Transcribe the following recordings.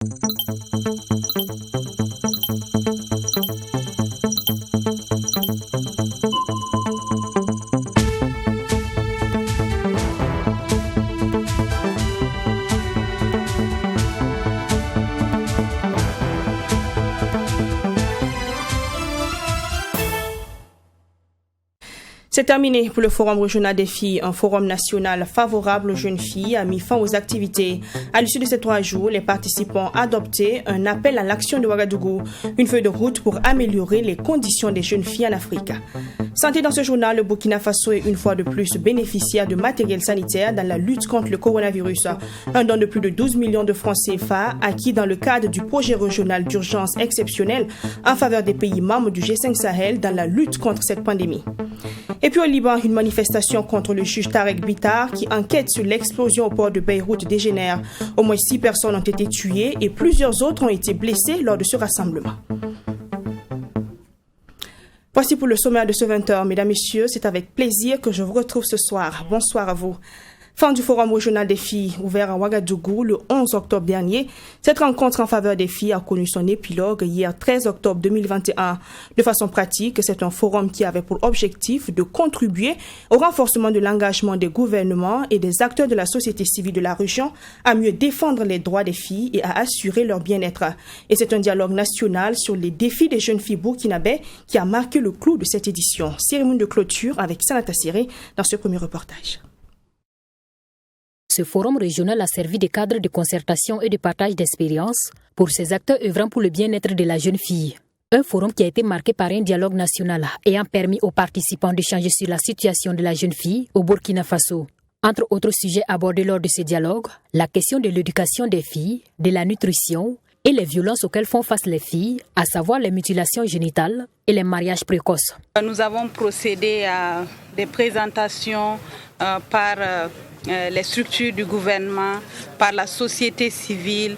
C'est terminé pour le Forum régional des filles. Un forum national favorable aux jeunes filles a mis fin aux activités. À l'issue de ces 3 jours, les participants ont adopté un appel à l'action de Ouagadougou, une feuille de route pour améliorer les conditions des jeunes filles en Afrique. Santé dans ce journal, le Burkina Faso est une fois de plus bénéficiaire de matériel sanitaire dans la lutte contre le coronavirus. Un don de plus de 12 millions de francs CFA acquis dans le cadre du projet régional d'urgence exceptionnel en faveur des pays membres du G5 Sahel dans la lutte contre cette pandémie. Et puis au Liban, une manifestation contre le juge Tarek Bitar qui enquête sur l'explosion au port de Beyrouth dégénère. Au moins 6 personnes ont été tuées et plusieurs autres ont été blessées lors de ce rassemblement. Voici pour le sommaire de ce 20h. Mesdames, Messieurs, c'est avec plaisir que je vous retrouve ce soir. Bonsoir à vous. Fin du Forum régional des filles ouvert à Ouagadougou le 11 octobre dernier. Cette rencontre en faveur des filles a connu son épilogue hier 13 octobre 2021. De façon pratique, c'est un forum qui avait pour objectif de contribuer au renforcement de l'engagement des gouvernements et des acteurs de la société civile de la région à mieux défendre les droits des filles et à assurer leur bien-être. Et c'est un dialogue national sur les défis des jeunes filles burkinabais qui a marqué le clou de cette édition. Cérémonie de clôture avec Sanata Siré dans ce premier reportage. Ce forum régional a servi de cadre de concertation et de partage d'expériences pour ces acteurs œuvrant pour le bien-être de la jeune fille. Un forum qui a été marqué par un dialogue national ayant permis aux participants d'échanger sur la situation de la jeune fille au Burkina Faso. Entre autres sujets abordés lors de ce dialogue, la question de l'éducation des filles, de la nutrition et les violences auxquelles font face les filles, à savoir les mutilations génitales et les mariages précoces. Nous avons procédé à des présentations par les structures du gouvernement, par la société civile,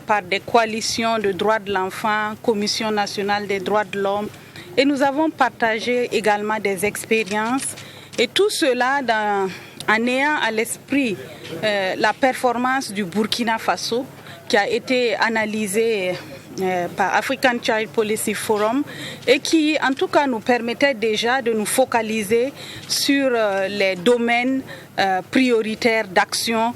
par des coalitions de droits de l'enfant, Commission nationale des droits de l'homme. Et nous avons partagé également des expériences. Et tout cela en ayant à l'esprit la performance du Burkina Faso, qui a été analysée par African Child Policy Forum et qui en tout cas nous permettait déjà de nous focaliser sur les domaines prioritaires d'action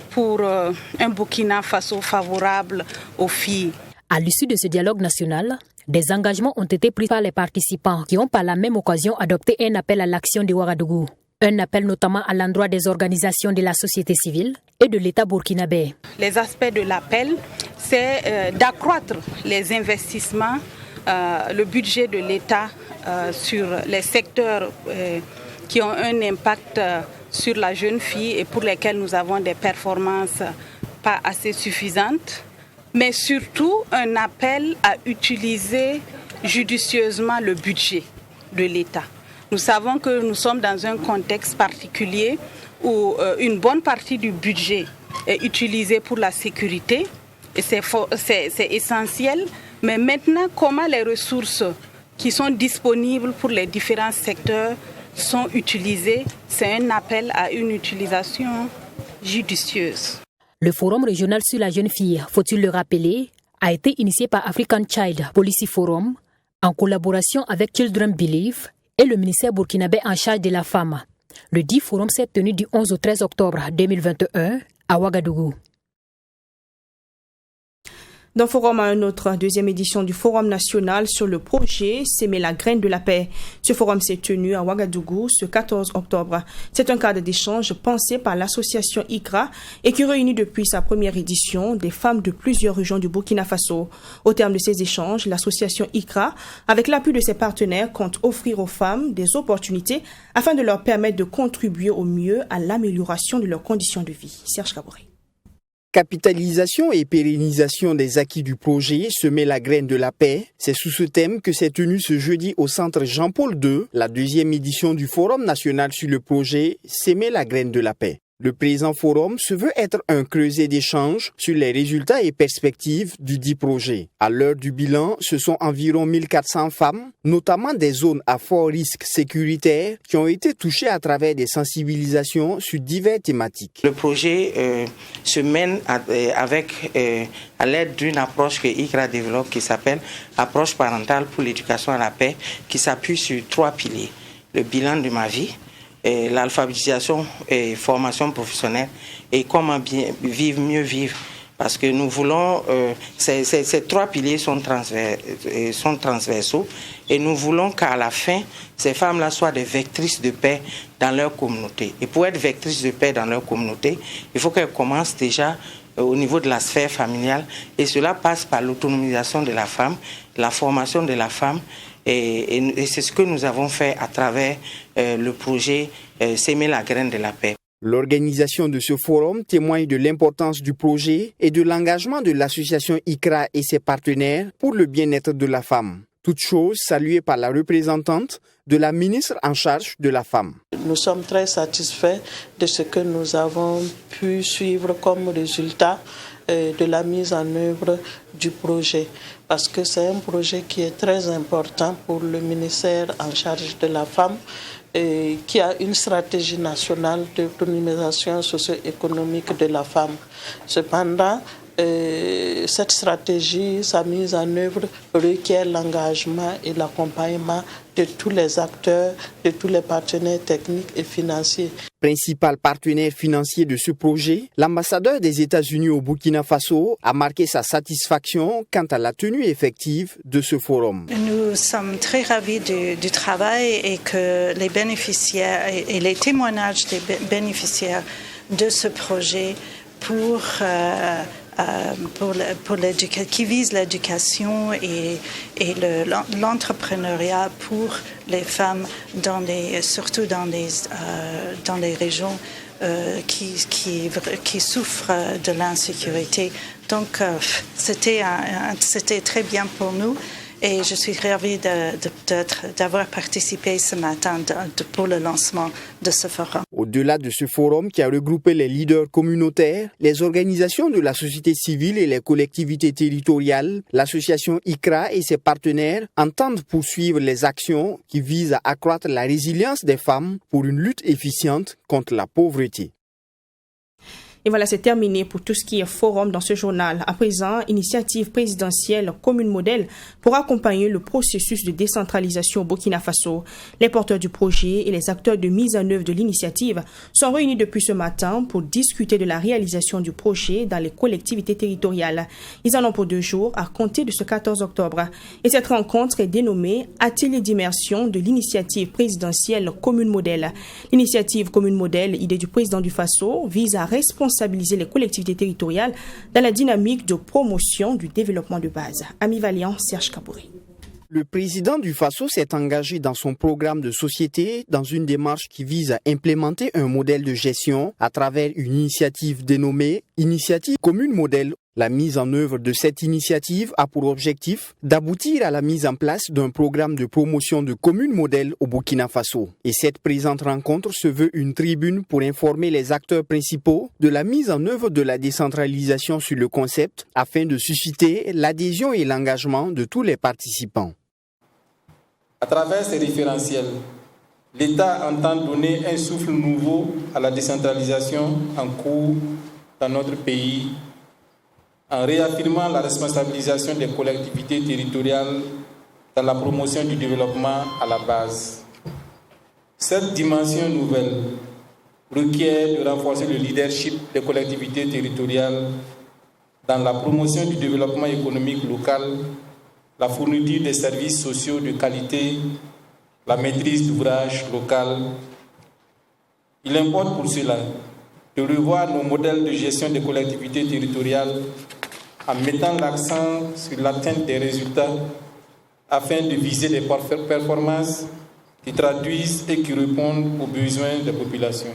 pour un Burkina Faso favorable aux filles. À l'issue de ce dialogue national, des engagements ont été pris par les participants qui ont par la même occasion adopté un appel à l'action de Ouagadougou. Un appel notamment à l'endroit des organisations de la société civile et de l'État burkinabé. Les aspects de l'appel, c'est d'accroître les investissements, le budget de l'État sur les secteurs qui ont un impact sur la jeune fille et pour lesquels nous avons des performances pas assez suffisantes, mais surtout un appel à utiliser judicieusement le budget de l'État. Nous savons que nous sommes dans un contexte particulier où une bonne partie du budget est utilisée pour la sécurité et c'est essentiel. Mais maintenant, comment les ressources qui sont disponibles pour les différents secteurs sont utilisées, c'est un appel à une utilisation judicieuse. Le Forum régional sur la jeune fille, faut-il le rappeler, a été initié par African Child Policy Forum en collaboration avec Children Believe et le ministère burkinabé en charge de la femme. Le dit forum s'est tenu du 11 au 13 octobre 2021 à Ouagadougou. D'un forum à un autre, deuxième édition du Forum national sur le projet S'aimer la graine de la paix. Ce forum s'est tenu à Ouagadougou ce 14 octobre. C'est un cadre d'échange pensé par l'association ICRA et qui réunit depuis sa première édition des femmes de plusieurs régions du Burkina Faso. Au terme de ces échanges, l'association ICRA, avec l'appui de ses partenaires, compte offrir aux femmes des opportunités afin de leur permettre de contribuer au mieux à l'amélioration de leurs conditions de vie. Serge Kabouré. Capitalisation et pérennisation des acquis du projet Semer la graine de la paix, c'est sous ce thème que s'est tenu ce jeudi au centre Jean-Paul II, la deuxième édition du Forum national sur le projet Semer la graine de la paix. Le présent forum se veut être un creuset d'échanges sur les résultats et perspectives du dit projet. À l'heure du bilan, ce sont environ 1400 femmes, notamment des zones à fort risque sécuritaire, qui ont été touchées à travers des sensibilisations sur diverses thématiques. Le projet se mène avec à l'aide d'une approche que ICRA développe qui s'appelle approche parentale pour l'éducation à la paix, qui s'appuie sur 3 piliers. Le bilan de ma vie, l'alphabétisation et formation professionnelle et comment bien vivre, mieux vivre. Parce que nous voulons, ces 3 piliers sont transversaux et nous voulons qu'à la fin, ces femmes-là soient des vectrices de paix dans leur communauté. Et pour être vectrices de paix dans leur communauté, il faut qu'elles commencent déjà au niveau de la sphère familiale et cela passe par l'autonomisation de la femme, la formation de la femme. Et c'est ce que nous avons fait à travers le projet S'aimer la graine de la paix. L'organisation de ce forum témoigne de l'importance du projet et de l'engagement de l'association ICRA et ses partenaires pour le bien-être de la femme. Toute chose saluée par la représentante de la ministre en charge de la femme. Nous sommes très satisfaits de ce que nous avons pu suivre comme résultat de la mise en œuvre du projet, parce que c'est un projet qui est très important pour le ministère en charge de la femme, qui a une stratégie nationale d'autonomisation socio-économique de la femme. Cependant, cette stratégie, sa mise en œuvre requiert l'engagement et l'accompagnement de tous les acteurs, de tous les partenaires techniques et financiers. Principal partenaire financier de ce projet, l'ambassadeur des États-Unis au Burkina Faso a marqué sa satisfaction quant à la tenue effective de ce forum. Nous sommes très ravis du travail et que les bénéficiaires et les témoignages des bénéficiaires de ce projet qui vise l'éducation et l'entrepreneuriat pour les femmes, surtout dans les régions qui souffrent de l'insécurité. Donc c'était très bien pour nous. Et je suis ravie d'avoir participé ce matin pour le lancement de ce forum. Au-delà de ce forum qui a regroupé les leaders communautaires, les organisations de la société civile et les collectivités territoriales, l'association ICRA et ses partenaires entendent poursuivre les actions qui visent à accroître la résilience des femmes pour une lutte efficiente contre la pauvreté. Et voilà, c'est terminé pour tout ce qui est forum dans ce journal. À présent, initiative présidentielle commune modèle pour accompagner le processus de décentralisation au Burkina Faso. Les porteurs du projet et les acteurs de mise en œuvre de l'initiative sont réunis depuis ce matin pour discuter de la réalisation du projet dans les collectivités territoriales. Ils en ont pour 2 jours à compter de ce 14 octobre. Et cette rencontre est dénommée Atelier d'immersion de l'initiative présidentielle commune modèle. L'initiative commune modèle, idée du président du Faso, vise à responsabiliser les collectivités territoriales dans la dynamique de promotion du développement de base. Ami Valiant, Serge Kabouré. Le président du Faso s'est engagé dans son programme de société dans une démarche qui vise à implémenter un modèle de gestion à travers une initiative dénommée Initiative commune modèle. La mise en œuvre de cette initiative a pour objectif d'aboutir à la mise en place d'un programme de promotion de communes modèles au Burkina Faso. Et cette présente rencontre se veut une tribune pour informer les acteurs principaux de la mise en œuvre de la décentralisation sur le concept afin de susciter l'adhésion et l'engagement de tous les participants. À travers ces référentiels, l'État entend donner un souffle nouveau à la décentralisation en cours dans notre pays, en réaffirmant la responsabilisation des collectivités territoriales dans la promotion du développement à la base. Cette dimension nouvelle requiert de renforcer le leadership des collectivités territoriales dans la promotion du développement économique local, la fourniture des services sociaux de qualité, la maîtrise d'ouvrage local. Il importe pour cela de revoir nos modèles de gestion des collectivités territoriales en mettant l'accent sur l'atteinte des résultats afin de viser des performances qui traduisent et qui répondent aux besoins des populations.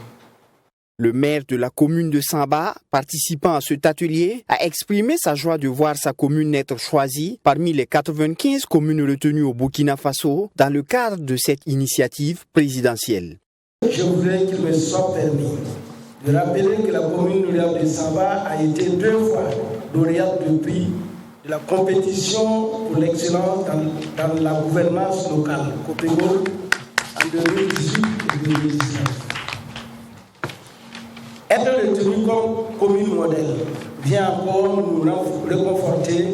Le maire de la commune de Samba, participant à cet atelier, a exprimé sa joie de voir sa commune être choisie parmi les 95 communes retenues au Burkina Faso dans le cadre de cette initiative présidentielle. Je voudrais qu'il me soit permis de rappeler que la commune rurale de Saba a été 2 fois lauréate du prix de la compétition pour l'excellence dans la gouvernance locale, COPEGO, en 2018 et 2019. Être retenu comme commune modèle vient encore nous réconforter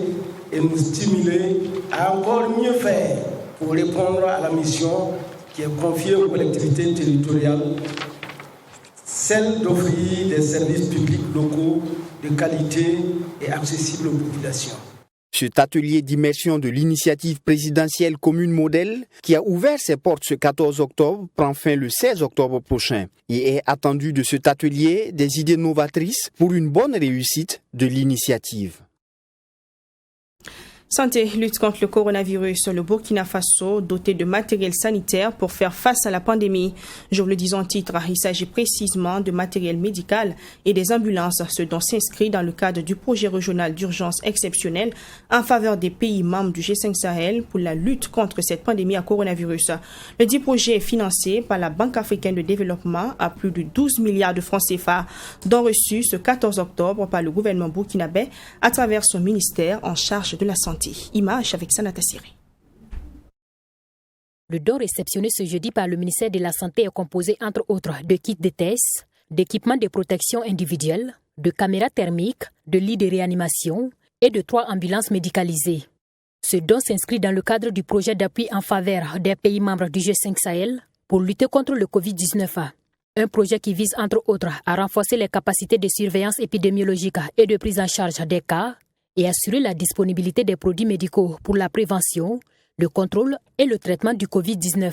et nous stimuler à encore mieux faire pour répondre à la mission qui est confiée aux collectivités territoriales, celle d'offrir des services publics locaux de qualité et accessibles aux populations. Cet atelier d'immersion de l'initiative présidentielle commune modèle, qui a ouvert ses portes ce 14 octobre, prend fin le 16 octobre prochain. Il est attendu de cet atelier des idées novatrices pour une bonne réussite de l'initiative. Santé, lutte contre le coronavirus. Le Burkina Faso, doté de matériel sanitaire pour faire face à la pandémie. Je vous le dis en titre, il s'agit précisément de matériel médical et des ambulances, ce dont s'inscrit dans le cadre du projet régional d'urgence exceptionnelle en faveur des pays membres du G5 Sahel pour la lutte contre cette pandémie à coronavirus. Le dit projet est financé par la Banque africaine de développement à plus de 12 milliards de francs CFA, dont reçu ce 14 octobre par le gouvernement burkinabé à travers son ministère en charge de la santé. Image avec Sanata Siri. Le don réceptionné ce jeudi par le ministère de la Santé est composé entre autres de kits de tests, d'équipements de protection individuelle, de caméras thermiques, de lits de réanimation et de 3 ambulances médicalisées. Ce don s'inscrit dans le cadre du projet d'appui en faveur des pays membres du G5 Sahel pour lutter contre le Covid-19. Un projet qui vise entre autres à renforcer les capacités de surveillance épidémiologique et de prise en charge des cas et assurer la disponibilité des produits médicaux pour la prévention, le contrôle et le traitement du Covid-19.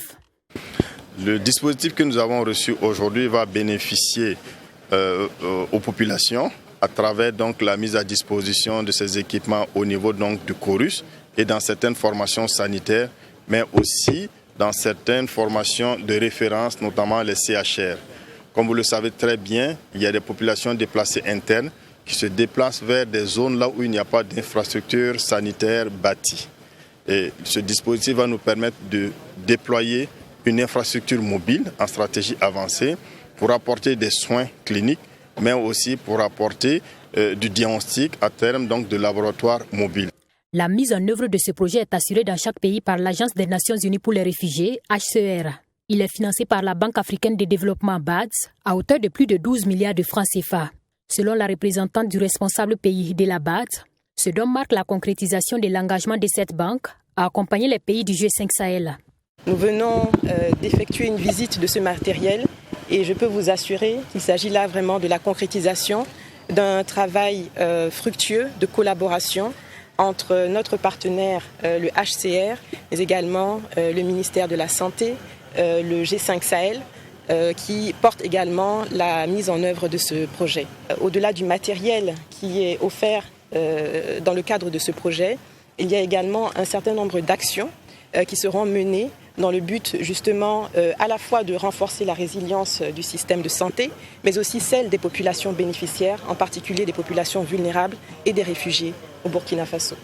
Le dispositif que nous avons reçu aujourd'hui va bénéficier aux populations à travers donc la mise à disposition de ces équipements au niveau donc du Chorus et dans certaines formations sanitaires, mais aussi dans certaines formations de référence, notamment les CHR. Comme vous le savez très bien, il y a des populations déplacées internes qui se déplacent vers des zones là où il n'y a pas d'infrastructure sanitaire bâtie. Et ce dispositif va nous permettre de déployer une infrastructure mobile en stratégie avancée pour apporter des soins cliniques, mais aussi pour apporter du diagnostic à terme donc de laboratoires mobiles. La mise en œuvre de ce projet est assurée dans chaque pays par l'Agence des Nations Unies pour les réfugiés, HCR. Il est financé par la Banque africaine de développement BAD à hauteur de plus de 12 milliards de francs CFA. Selon la représentante du responsable pays de la BAD, ce don marque la concrétisation de l'engagement de cette banque à accompagner les pays du G5 Sahel. Nous venons d'effectuer une visite de ce matériel et je peux vous assurer qu'il s'agit là vraiment de la concrétisation d'un travail fructueux de collaboration entre notre partenaire, le HCR, mais également le ministère de la Santé, le G5 Sahel, qui porte également la mise en œuvre de ce projet. Au-delà du matériel qui est offert dans le cadre de ce projet, il y a également un certain nombre d'actions qui seront menées dans le but justement à la fois de renforcer la résilience du système de santé, mais aussi celle des populations bénéficiaires, en particulier des populations vulnérables et des réfugiés au Burkina Faso.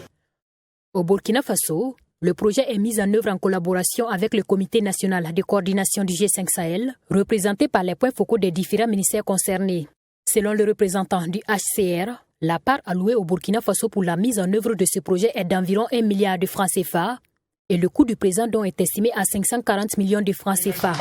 Au Burkina Faso, le projet est mis en œuvre en collaboration avec le Comité national de coordination du G5 Sahel, représenté par les points focaux des différents ministères concernés. Selon le représentant du HCR, la part allouée au Burkina Faso pour la mise en œuvre de ce projet est d'environ 1 milliard de francs CFA et le coût du présent don est estimé à 540 millions de francs CFA.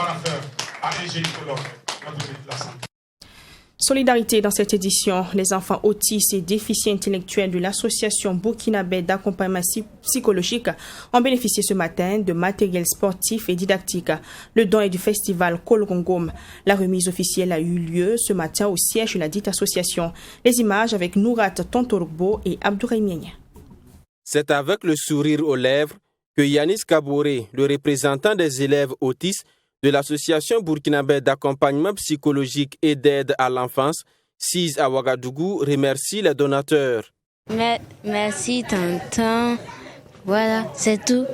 Solidarité dans cette édition. Les enfants autistes et déficients intellectuels de l'association burkinabé d'accompagnement psychologique ont bénéficié ce matin de matériel sportif et didactique. Le don est du festival Kolgongom. La remise officielle a eu lieu ce matin au siège de la dite association. Les images avec Nourat Tontorbo et Abdourahim. C'est avec le sourire aux lèvres que Yanis Kabouré, le représentant des élèves autistes de l'association burkinabé d'accompagnement psychologique et d'aide à l'enfance, CIS à Ouagadougou, remercie les donateurs. Merci tonton. Voilà, c'est tout.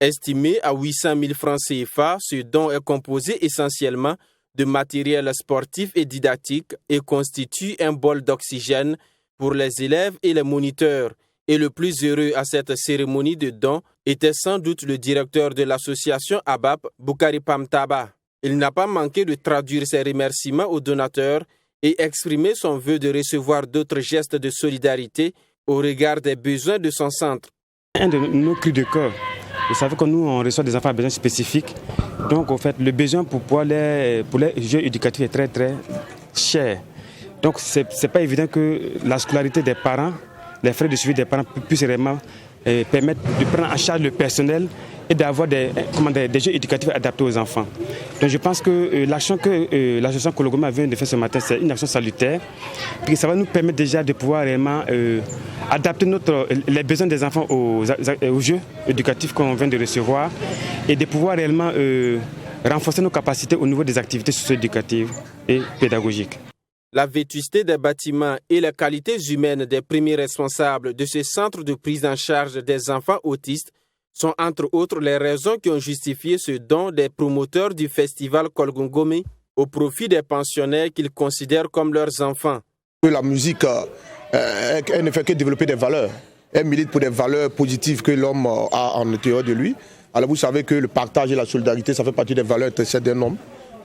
Estimé à 800 000 francs CFA, ce don est composé essentiellement de matériel sportif et didactique et constitue un bol d'oxygène pour les élèves et les moniteurs. Et le plus heureux à cette cérémonie de don était sans doute le directeur de l'association ABAP, Boukari Pamtaba. Il n'a pas manqué de traduire ses remerciements aux donateurs et exprimer son vœu de recevoir d'autres gestes de solidarité au regard des besoins de son centre. Un de nos cris de cœur, vous savez que nous on reçoit des enfants à besoins spécifiques, donc en fait le besoin pour les jeux éducatifs est très très cher. Donc c'est pas évident que la scolarité des parents, les frais de suivi des parents puissent vraiment permettre de prendre en charge le personnel et d'avoir des jeux éducatifs adaptés aux enfants. Donc je pense que l'action que l'association Kologoma vient de faire ce matin, c'est une action salutaire, et ça va nous permettre déjà de pouvoir réellement adapter les besoins des enfants aux jeux éducatifs qu'on vient de recevoir et de pouvoir réellement renforcer nos capacités au niveau des activités socio-éducatives et pédagogiques. La vétusté des bâtiments et les qualités humaines des premiers responsables de ce centre de prise en charge des enfants autistes sont entre autres les raisons qui ont justifié ce don des promoteurs du festival Kolgongome au profit des pensionnaires qu'ils considèrent comme leurs enfants. La musique, elle ne fait que développer des valeurs. Elle milite pour des valeurs positives que l'homme a en intérieur de lui. Alors vous savez que le partage et la solidarité, ça fait partie des valeurs intrinsèques d'un homme.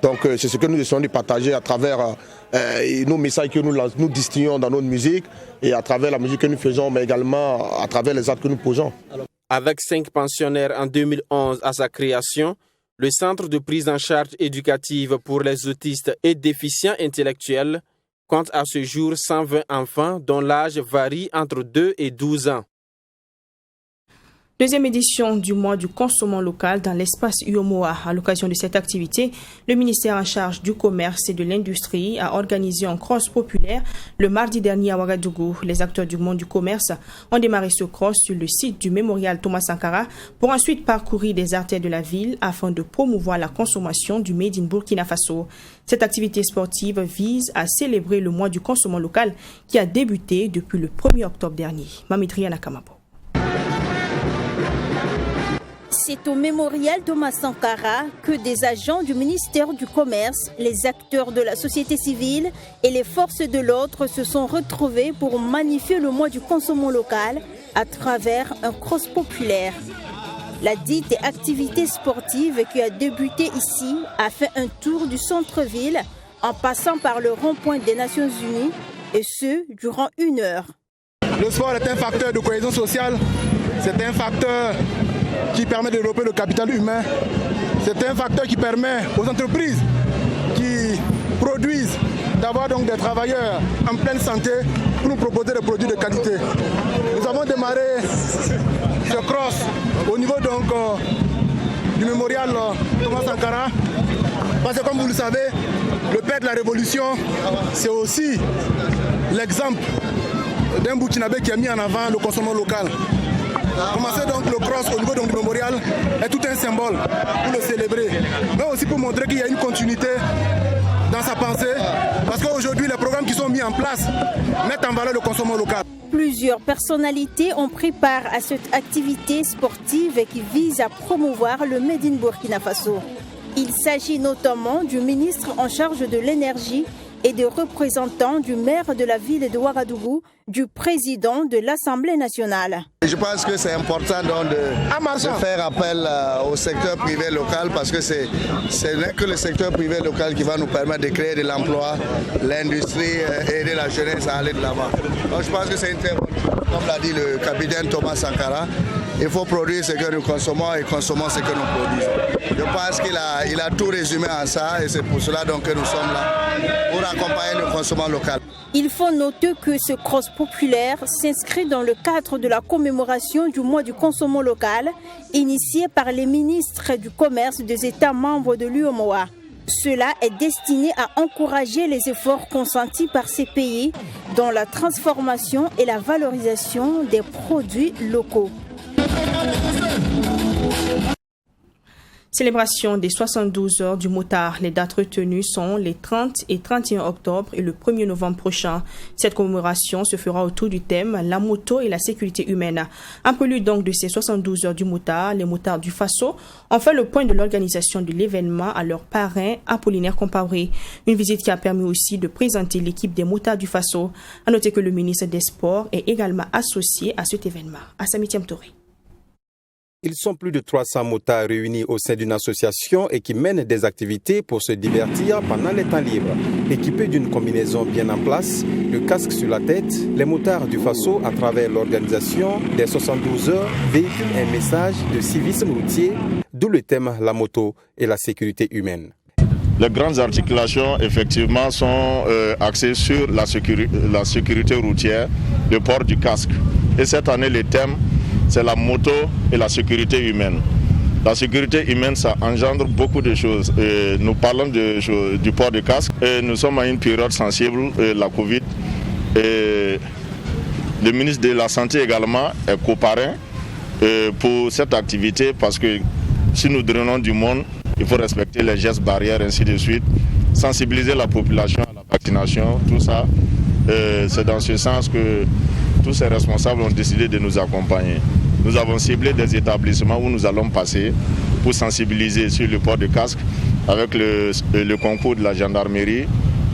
Donc c'est ce que nous essayons de partager à travers nos messages que nous distillons dans notre musique et à travers la musique que nous faisons, mais également à travers les actes que nous posons. Avec 5 pensionnaires en 2011 à sa création, le Centre de prise en charge éducative pour les autistes et déficients intellectuels compte à ce jour 120 enfants dont l'âge varie entre 2 et 12 ans. Deuxième édition du mois du consommant local dans l'espace UOMOA. À l'occasion de cette activité, le ministère en charge du commerce et de l'industrie a organisé un cross populaire le mardi dernier à Ouagadougou. Les acteurs du monde du commerce ont démarré ce cross sur le site du mémorial Thomas Sankara pour ensuite parcourir des artères de la ville afin de promouvoir la consommation du Made in Burkina Faso. Cette activité sportive vise à célébrer le mois du consommant local qui a débuté depuis le 1er octobre dernier. Mamitriana Kamabo. C'est au mémorial Thomas Sankara que des agents du ministère du Commerce, les acteurs de la société civile et les forces de l'ordre se sont retrouvés pour magnifier le mois du consommant local à travers un cross populaire. La dite activité sportive qui a débuté ici a fait un tour du centre-ville en passant par le rond-point des Nations Unies et ce, durant 1 heure. Le sport est un facteur de cohésion sociale, c'est un facteur qui permet de développer le capital humain. C'est un facteur qui permet aux entreprises qui produisent d'avoir donc des travailleurs en pleine santé pour nous proposer des produits de qualité. Nous avons démarré ce cross au niveau donc du mémorial Thomas Sankara parce que comme vous le savez, le père de la révolution, c'est aussi l'exemple d'un Burkinabé qui a mis en avant le consommation local. Commencer donc le cross au niveau donc du mémorial est tout un symbole pour le célébrer, mais aussi pour montrer qu'il y a une continuité dans sa pensée, parce qu'aujourd'hui les programmes qui sont mis en place mettent en valeur le consommation local. Plusieurs personnalités ont pris part à cette activité sportive qui vise à promouvoir le Made in Burkina Faso. Il s'agit notamment du ministre en charge de l'énergie et des représentants du maire de la ville de Ouagadougou, du président de l'Assemblée nationale. Je pense que c'est important donc de faire appel au secteur privé local parce que c'est que le secteur privé local qui va nous permettre de créer de l'emploi, l'industrie, aider la jeunesse à aller de l'avant. Donc je pense que c'est une très bonne chose. Comme l'a dit le capitaine Thomas Sankara, il faut produire ce que nous consommons et consommer ce que nous produisons. Je pense qu'il a tout résumé en ça et c'est pour cela donc que nous sommes là, pour accompagner le consommation local. Il faut noter que ce cross populaire s'inscrit dans le cadre de la commémoration du mois du consommant local, initié par les ministres du commerce des États membres de l'UOMOA. Cela est destiné à encourager les efforts consentis par ces pays dans la transformation et la valorisation des produits locaux. Célébration des 72 heures du motard. Les dates retenues sont les 30 et 31 octobre et le 1er novembre prochain. Cette commémoration se fera autour du thème « La moto et la sécurité humaine ». En prélude donc de ces 72 heures du motard, les motards du Faso ont fait le point de l'organisation de l'événement à leur parrain Apollinaire Compaoré. Une visite qui a permis aussi de présenter l'équipe des motards du Faso. À noter que le ministre des Sports est également associé à cet événement. Assami Touré. Ils sont plus de 300 motards réunis au sein d'une association et qui mènent des activités pour se divertir pendant les temps libres. Équipés d'une combinaison bien en place, le casque sur la tête, les motards du Faso, à travers l'organisation des 72 heures, véhiculent un message de civisme routier, d'où le thème la moto et la sécurité humaine. Les grandes articulations, effectivement, sont axées sur la sécurité routière, le port du casque. Et cette année, le thème, c'est la moto et la sécurité humaine. La sécurité humaine, ça engendre beaucoup de choses. Nous parlons du port du casque. Nous sommes à une période sensible, la Covid. Et le ministre de la Santé également est coparrain pour cette activité parce que si nous drainons du monde, il faut respecter les gestes barrières, ainsi de suite. Sensibiliser la population à la vaccination, tout ça. C'est dans ce sens que tous ces responsables ont décidé de nous accompagner. Nous avons ciblé des établissements où nous allons passer pour sensibiliser sur le port de casque avec le concours de la gendarmerie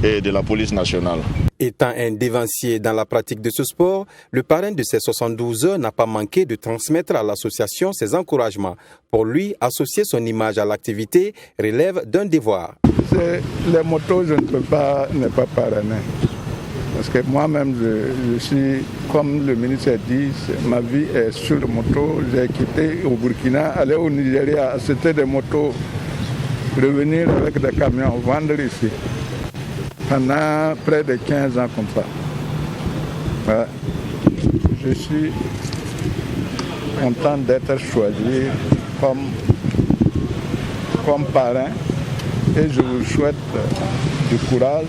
et de la police nationale. Étant un dévancier dans la pratique de ce sport, le parrain de ces 72 heures n'a pas manqué de transmettre à l'association ses encouragements. Pour lui, associer son image à l'activité relève d'un devoir. Les motos, je ne peux pas ne pas parrainer. Parce que moi-même, je suis, comme le ministre a dit, ma vie est sur le moto. J'ai quitté au Burkina, aller au Nigeria, acheter des motos, revenir avec des camions, vendre ici. Pendant près de 15 ans comme ça. Voilà. Je suis content d'être choisi comme parrain et je vous souhaite du courage.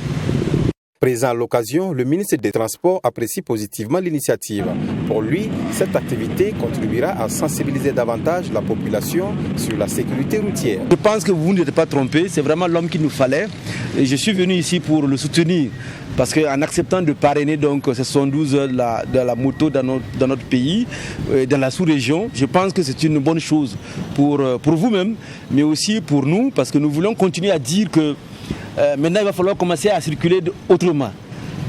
Présent à l'occasion, le ministre des Transports apprécie positivement l'initiative. Pour lui, cette activité contribuera à sensibiliser davantage la population sur la sécurité routière. Je pense que vous n'êtes pas trompé, c'est vraiment l'homme qu'il nous fallait. Et je suis venu ici pour le soutenir. Parce qu'en acceptant de parrainer donc, ces 72 heures de la moto dans notre pays, dans la sous-région, je pense que c'est une bonne chose pour vous-même, mais aussi pour nous, parce que nous voulons continuer à dire que maintenant, il va falloir commencer à circuler autrement.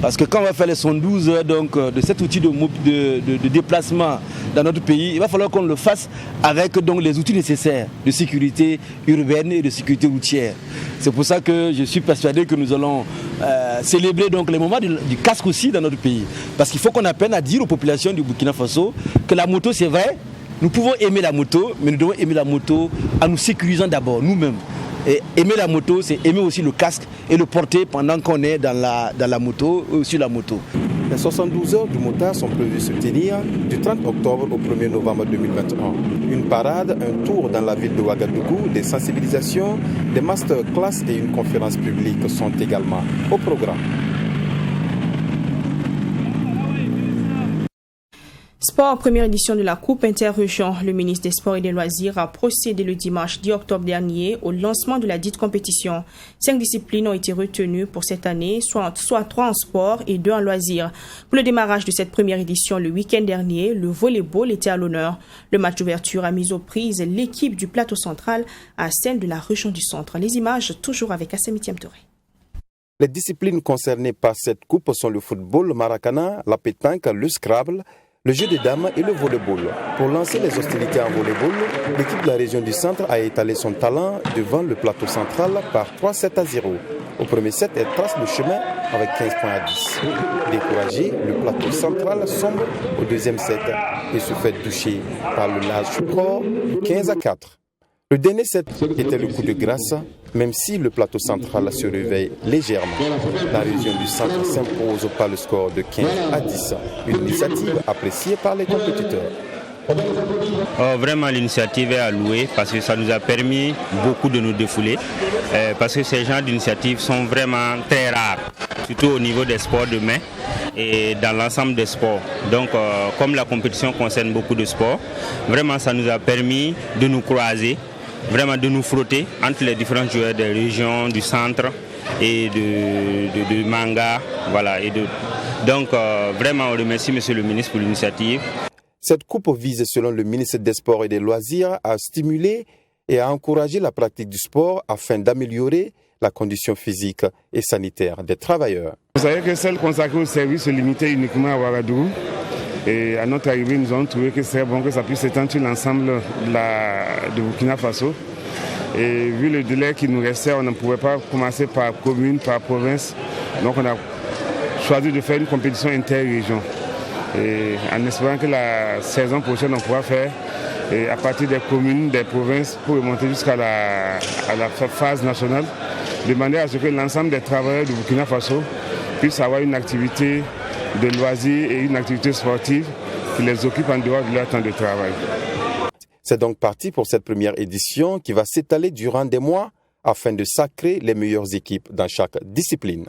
Parce que quand on va faire les 112 heures donc, de cet outil de déplacement dans notre pays, il va falloir qu'on le fasse avec donc, les outils nécessaires de sécurité urbaine et de sécurité routière. C'est pour ça que je suis persuadé que nous allons célébrer donc, les moments du casque aussi dans notre pays. Parce qu'il faut qu'on apprenne à dire aux populations du Burkina Faso que la moto, c'est vrai, nous pouvons aimer la moto, mais nous devons aimer la moto en nous sécurisant d'abord, nous-mêmes. Et aimer la moto, c'est aimer aussi le casque et le porter pendant qu'on est dans la moto ou sur la moto. Les 72 heures du motard sont prévues se tenir du 30 octobre au 1er novembre 2021. Une parade, un tour dans la ville de Ouagadougou, des sensibilisations, des masterclass et une conférence publique sont également au programme. Sport, première édition de la Coupe Interrégion. Le ministre des Sports et des Loisirs a procédé le dimanche 10 octobre dernier au lancement de la dite compétition. 5 disciplines ont été retenues pour cette année, soit 3 en sport et 2 en loisirs. Pour le démarrage de cette première édition le week-end dernier, le volleyball était à l'honneur. Le match d'ouverture a mis aux prises l'équipe du plateau central à celle de la région du centre. Les images toujours avec Assemitiam Touré. Les disciplines concernées par cette coupe sont le football, le maracana, la pétanque, le scrabble, le jeu des dames et le volleyball. Pour lancer les hostilités en volleyball, l'équipe de la région du centre a étalé son talent devant le plateau central par 3-7-0. Au premier set, elle trace le chemin avec 15 points à 10. Découragé, le plateau central sombre au deuxième set et se fait toucher par le large score 15-4. Le dernier set était le coup de grâce, même si le plateau central se réveille légèrement. La région du centre s'impose par le score de 15-10, une initiative appréciée par les compétiteurs. Vraiment, l'initiative est à louer parce que ça nous a permis beaucoup de nous défouler. Parce que ces genres d'initiatives sont vraiment très rares, surtout au niveau des sports de main et dans l'ensemble des sports. Donc, comme la compétition concerne beaucoup de sports, vraiment, ça nous a permis de nous croiser, vraiment de nous frotter entre les différents joueurs des régions, du centre et de Manga. Voilà, donc, vraiment, on remercie Monsieur le ministre pour l'initiative. Cette coupe vise, selon le ministre des Sports et des Loisirs, à stimuler et à encourager la pratique du sport afin d'améliorer la condition physique et sanitaire des travailleurs. Vous savez que celle consacrée au service est limitée uniquement à Ouagadougou. Et à notre arrivée, nous avons trouvé que c'est bon que ça puisse s'étendre sur l'ensemble de Burkina Faso. Et vu le délai qui nous restait, on ne pouvait pas commencer par commune, par province. Donc on a choisi de faire une compétition inter-région. Et en espérant que la saison prochaine, on pourra faire à partir des communes, des provinces, pour remonter jusqu'à la phase nationale, de manière à ce que l'ensemble des travailleurs du Burkina Faso puissent avoir une activité de loisirs et une activité sportive qui les occupe en dehors de leur temps de travail. C'est donc parti pour cette première édition qui va s'étaler durant des mois afin de sacrer les meilleures équipes dans chaque discipline.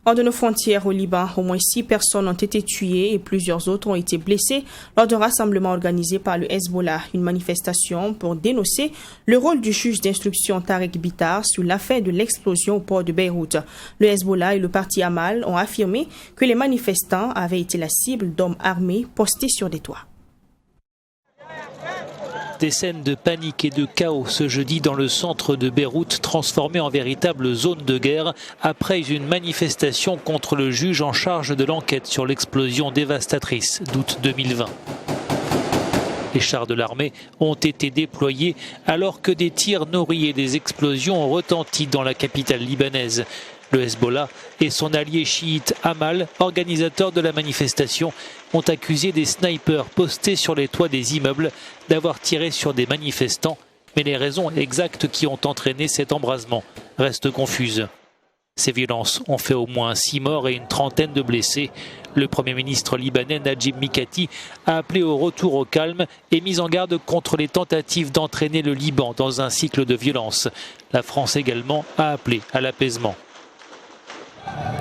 Hors de nos frontières au Liban, au moins 6 personnes ont été tuées et plusieurs autres ont été blessées lors d'un rassemblement organisé par le Hezbollah, une manifestation pour dénoncer le rôle du juge d'instruction Tarek Bitar sur l'affaire de l'explosion au port de Beyrouth. Le Hezbollah et le parti Amal ont affirmé que les manifestants avaient été la cible d'hommes armés postés sur des toits. Des scènes de panique et de chaos ce jeudi dans le centre de Beyrouth, transformé en véritable zone de guerre après une manifestation contre le juge en charge de l'enquête sur l'explosion dévastatrice d'août 2020. Les chars de l'armée ont été déployés alors que des tirs nourris et des explosions ont retenti dans la capitale libanaise. Le Hezbollah et son allié chiite Amal, organisateur de la manifestation, ont accusé des snipers postés sur les toits des immeubles d'avoir tiré sur des manifestants, mais les raisons exactes qui ont entraîné cet embrasement restent confuses. Ces violences ont fait au moins 6 morts et une trentaine de blessés. Le Premier ministre libanais Najib Mikati a appelé au retour au calme et mis en garde contre les tentatives d'entraîner le Liban dans un cycle de violence. La France également a appelé à l'apaisement.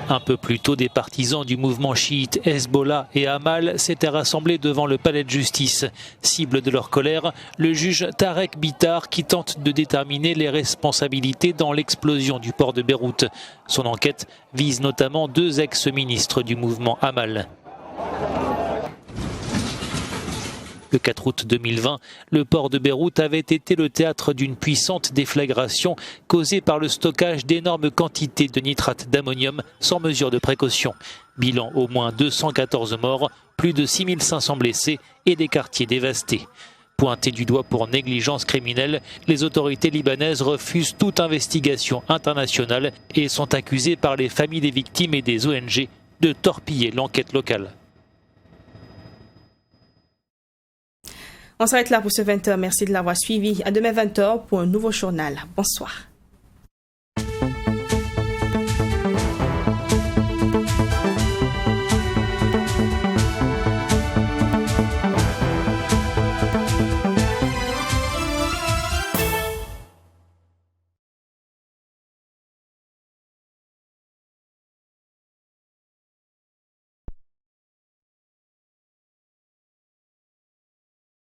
Un peu plus tôt, des partisans du mouvement chiite Hezbollah et Amal s'étaient rassemblés devant le palais de justice. Cible de leur colère, le juge Tarek Bitar qui tente de déterminer les responsabilités dans l'explosion du port de Beyrouth. Son enquête vise notamment 2 ex-ministres du mouvement Amal. Le 4 août 2020, le port de Beyrouth avait été le théâtre d'une puissante déflagration causée par le stockage d'énormes quantités de nitrate d'ammonium sans mesure de précaution. Bilan au moins 214 morts, plus de 6500 blessés et des quartiers dévastés. Pointés du doigt pour négligence criminelle, les autorités libanaises refusent toute investigation internationale et sont accusées par les familles des victimes et des ONG de torpiller l'enquête locale. On s'arrête là pour ce 20h. Merci de l'avoir suivi. À demain 20h pour un nouveau journal. Bonsoir.